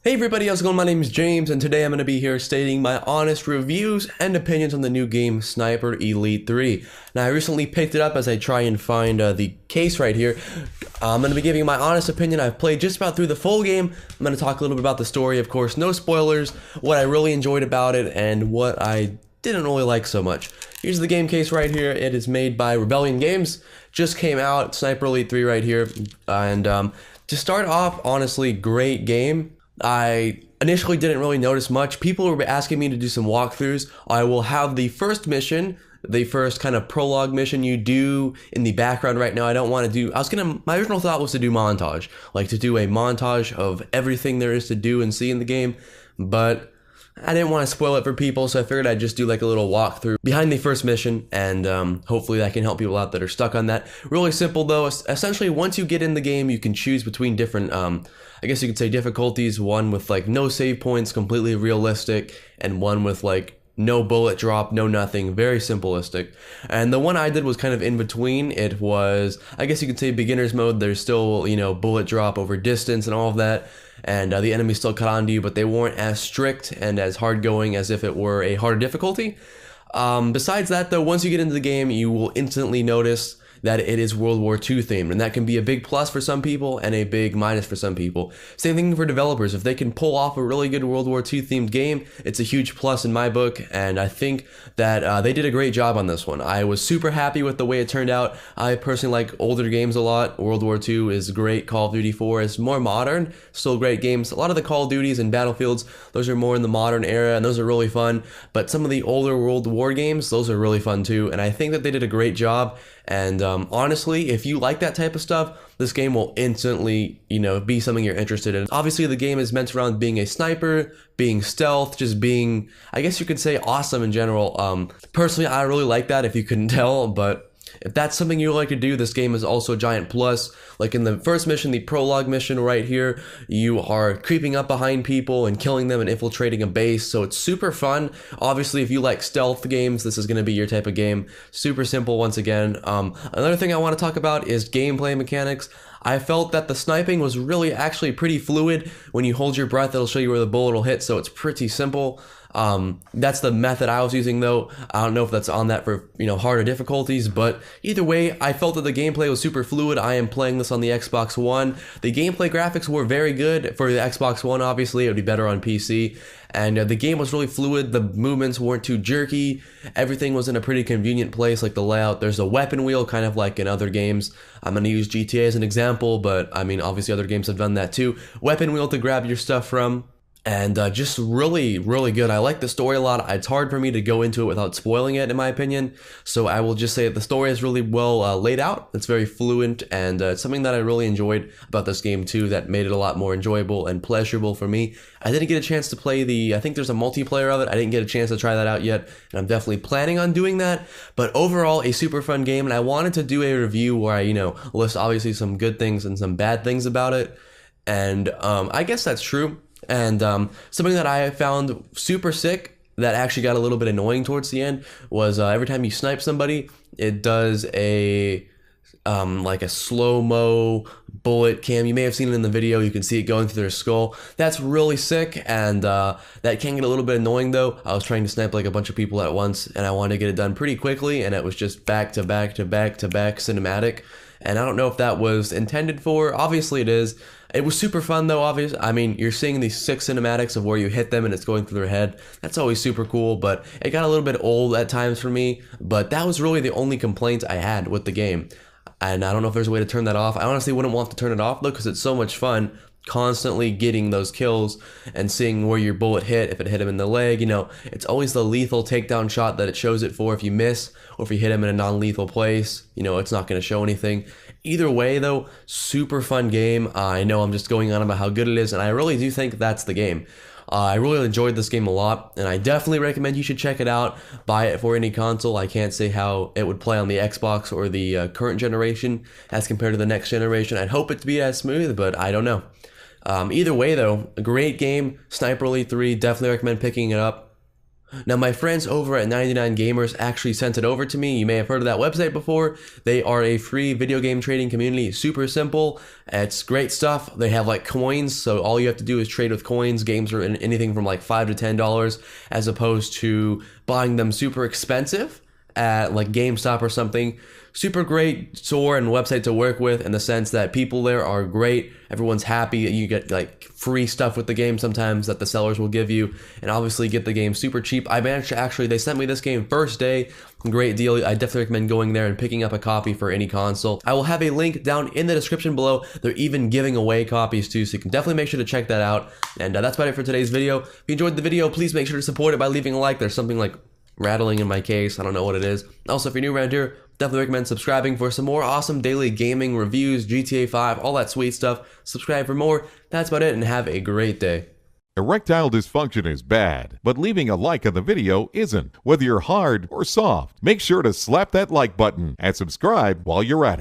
Hey everybody, how's it going? My name is James, and today I'm going to be here stating my honest reviews and opinions on the new game Sniper Elite 3. Now, I recently picked it up as I try and find the case right here. I'm going to be giving my honest opinion. I've played just about through the full game. I'm going to talk a little bit about the story, of course, no spoilers, what I really enjoyed about it, and what I didn't really like so much. Here's the game case right here. It is made by Rebellion Games. Just came out, Sniper Elite 3 right here. And to start off, honestly, great game. I initially didn't really notice much. People were asking me to do some walkthroughs. I will have the first mission, the first kind of prologue mission you do in the background right now. I don't want to do, my original thought was to do montage, like to do a montage of everything there is to do and see in the game, but I didn't want to spoil it for people, so I figured I'd just do like a little walkthrough behind the first mission, and hopefully that can help people out that are stuck on that. Really simple though. Essentially, once you get in the game, you can choose between different, I guess you could say difficulties. One with like no save points, completely realistic, and one with like no bullet drop, no nothing, very simplistic. And the one I did was kind of in between. It was, I guess you could say beginner's mode. There's still, you know, bullet drop over distance and all of that. And the enemy still caught on to you, but they weren't as strict and as hard going as if it were a harder difficulty. Besides that though, once you get into the game, you will instantly notice that it is World War II themed, and that can be a big plus for some people and a big minus for some people. Same thing for developers. If they can pull off a really good World War II themed game, it's a huge plus in my book, and I think that they did a great job on this one. I was super happy with the way it turned out. I personally like older games a lot. World War II is great. Call of Duty 4 is more modern, still great games. A lot of the Call of Duties and Battlefields, those are more in the modern era, and those are really fun, but some of the older World War games, those are really fun too, and I think that they did a great job. And honestly, if you like that type of stuff, this game will instantly, you know, be something you're interested in. Obviously, the game is meant around being a sniper, being stealth, just being, I guess you could say, awesome in general. Personally, I really like that, if you couldn't tell, but if that's something you like to do, this game is also a giant plus. Like in the first mission, the prologue mission right here, you are creeping up behind people and killing them and infiltrating a base, so it's super fun. Obviously, if you like stealth games, this is going to be your type of game. Super simple once again. Another thing I want to talk about is gameplay mechanics. I felt that the sniping was really actually pretty fluid. When you hold your breath, it'll show you where the bullet will hit, so it's pretty simple. That's the method I was using though. I don't know if that's on that for, you know, harder difficulties, but either way, I felt that the gameplay was super fluid. I am playing this on the Xbox One. The gameplay graphics were very good for the Xbox One. Obviously, it would be better on PC. And the game was really fluid. The movements weren't too jerky. Everything was in a pretty convenient place, like the layout. There's a weapon wheel, kind of like in other games. I'm going to use GTA as an example, but I mean, obviously other games have done that too. Weapon wheel to grab your stuff from. And just really, really good. I like the story a lot. It's hard for me to go into it without spoiling it, in my opinion. So I will just say that the story is really well laid out. It's very fluent, and it's something that I really enjoyed about this game too, that made it a lot more enjoyable and pleasurable for me. I didn't get a chance to play I think there's a multiplayer of it. I didn't get a chance to try that out yet, and I'm definitely planning on doing that. But overall, a super fun game, and I wanted to do a review where I, you know, list obviously some good things and some bad things about it. And I guess that's true. And something that I found super sick that actually got a little bit annoying towards the end was every time you snipe somebody, it does a like a slow-mo bullet cam. You may have seen it in the video. You can see it going through their skull. That's really sick, and that can get a little bit annoying though. I was trying to snipe like a bunch of people at once, and I wanted to get it done pretty quickly, and it was just back to back to back to back cinematic. And I don't know if that was intended for. Obviously it is. It was super fun though, obviously. I mean, you're seeing these 6 cinematics of where you hit them and it's going through their head. That's always super cool, but it got a little bit old at times for me. But that was really the only complaint I had with the game. And I don't know if there's a way to turn that off. I honestly wouldn't want to turn it off though, because it's so much fun constantly getting those kills and seeing where your bullet hit. If it hit him in the leg, you know, it's always the lethal takedown shot that it shows it for. If you miss, or if you hit him in a non-lethal place, you know, it's not going to show anything. Either way though, super fun game. I know I'm just going on about how good it is, and I really do think that's the game. I really enjoyed this game a lot, and I definitely recommend you should check it out. Buy it for any console. I can't say how it would play on the Xbox or the current generation as compared to the next generation. I'd hope it to be as smooth, but I don't know. Either way though, a great game. Sniper Elite 3, definitely recommend picking it up. Now, my friends over at 99 Gamers actually sent it over to me. You may have heard of that website before. They are a free video game trading community. Super simple. It's great stuff. They have like coins, so all you have to do is trade with coins. Games are anything from like $5 to $10, as opposed to buying them super expensive at like GameStop or something. Super great store and website to work with, in the sense that people there are great. Everyone's happy. You get like free stuff with the game sometimes that the sellers will give you, and obviously get the game super cheap. I managed to actually, they sent me this game first day. Great deal. I definitely recommend going there and picking up a copy for any console. I will have a link down in the description below. They're even giving away copies too, so you can definitely make sure to check that out. And that's about it for today's video. If you enjoyed the video, please make sure to support it by leaving a like. There's something like rattling in my case. I don't know what it is. Also, if you're new around here, definitely recommend subscribing for some more awesome daily gaming reviews, GTA 5, all that sweet stuff. Subscribe for more. That's about it, and have a great day. Erectile dysfunction is bad, but leaving a like on the video isn't. Whether you're hard or soft, make sure to slap that like button and subscribe while you're at it.